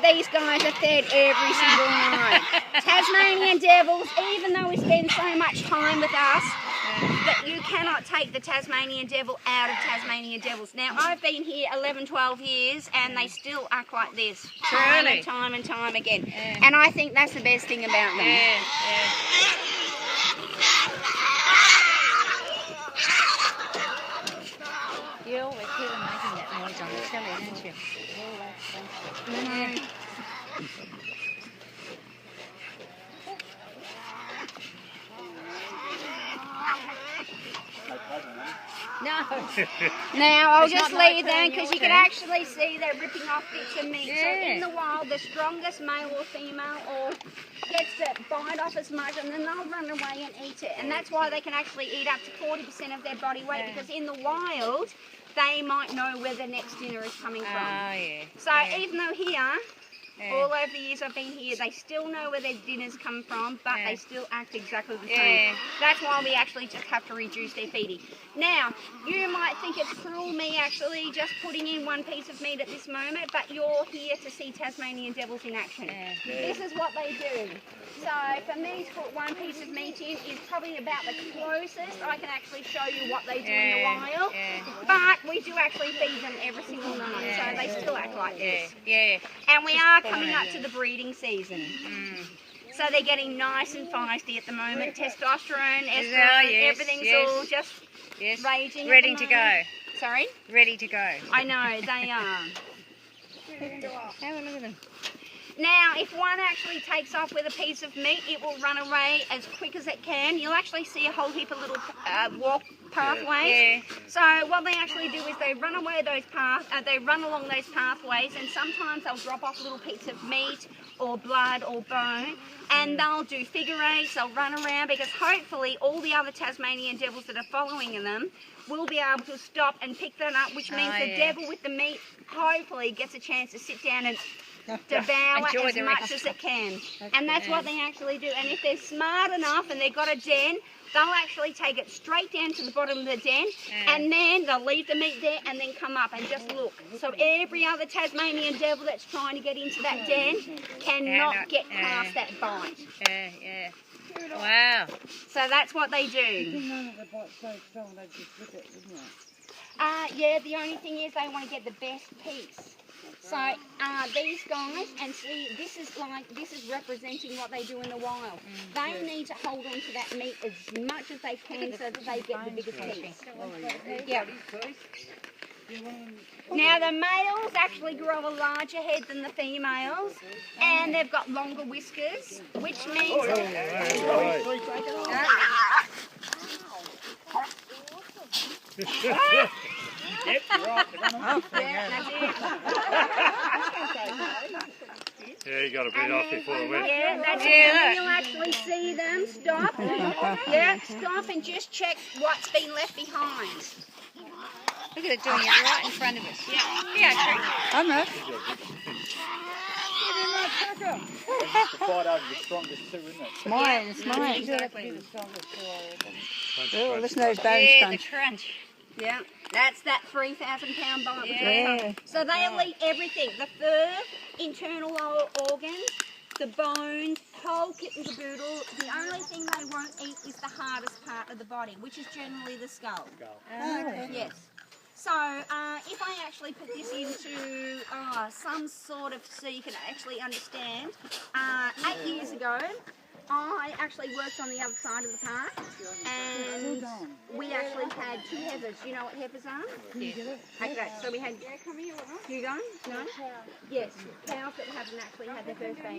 what these guys are fed every single night. Tasmanian devils, even though we spend so much time with us, that you cannot take the Tasmanian devil out of Tasmanian devils. Now, I've been here 11, 12 years and they still act like this. Time and time and time again. Yeah. And I think that's the best thing about them. Yeah. You always hear them making that noise on the telly, don't you? Yeah. No. Now I'll just leave them because you can actually see they're ripping off bits of meat. Yeah. So in the wild, the strongest male or female or gets to bite off as much and then they'll run away and eat it. And that's why they can actually eat up to 40% of their body weight because in the wild, they might know where their next dinner is coming from. Oh, yeah. So even though here, all over the years I've been here, they still know where their dinners come from, but they still act exactly the same. That's why we actually just have to reduce their feeding. Now, you might think it's cruel me actually just putting in one piece of meat at this moment, but you're here to see Tasmanian devils in action. This is what they do. So for me to put one piece of meat in is probably about the closest I can actually show you what they do in the wild. But we do actually feed them every single night, so they still act like this. And we are coming up to the breeding season. So they're getting nice and feisty at the moment. Testosterone, estrogen, everything's all just raging. Ready to go. Sorry? Ready to go. I know, they are. Have a look at them. Now, if one actually takes off with a piece of meat, it will run away as quick as it can. You'll actually see a whole heap of little walk pathways. So what they actually do is they run away those they run along those pathways, and sometimes they'll drop off a little piece of meat or blood or bone, and they'll do figure eights. They'll run around because hopefully all the other Tasmanian devils that are following them will be able to stop and pick them up, which means the devil with the meat hopefully gets a chance to sit down and devour as much as it can. And that's what they actually do. And if they're smart enough and they've got a den, they'll actually take it straight down to the bottom of the den and then they'll leave the meat there and then come up and just look. So every other Tasmanian devil that's trying to get into that den cannot get past that bite. Wow. So that's what they do. Yeah, the only thing is they want to get the best piece. So these guys, and see, this is representing what they do in the wild. They need to hold on to that meat as much as they can so that they get the biggest piece. Now the males actually grow a larger head than the females, and they've got longer whiskers, which means Yeah, you got to beat off before we went. Yeah, that's it. You'll actually see them stop. Stop and just check what's been left behind. Look at it doing it right in front of us. I know. The fight over the strongest two, isn't it? It's mine. Exactly. Oh, listen to those bones crunch. The crunch. Yeah, that's that 3,000-pound bite. Yeah. So they'll eat everything: the fur, internal organs, the bones, whole kit and caboodle. The only thing they won't eat is the hardest part of the body, which is generally the skull. Yes. So if I actually put this into some sort of, so you can actually understand, 8 years ago, I actually worked on the other side of the park, and we actually had 2 heifers. Do you know what heifers are? Okay, so we had, you going? No? Yes, cows that haven't actually had their first baby.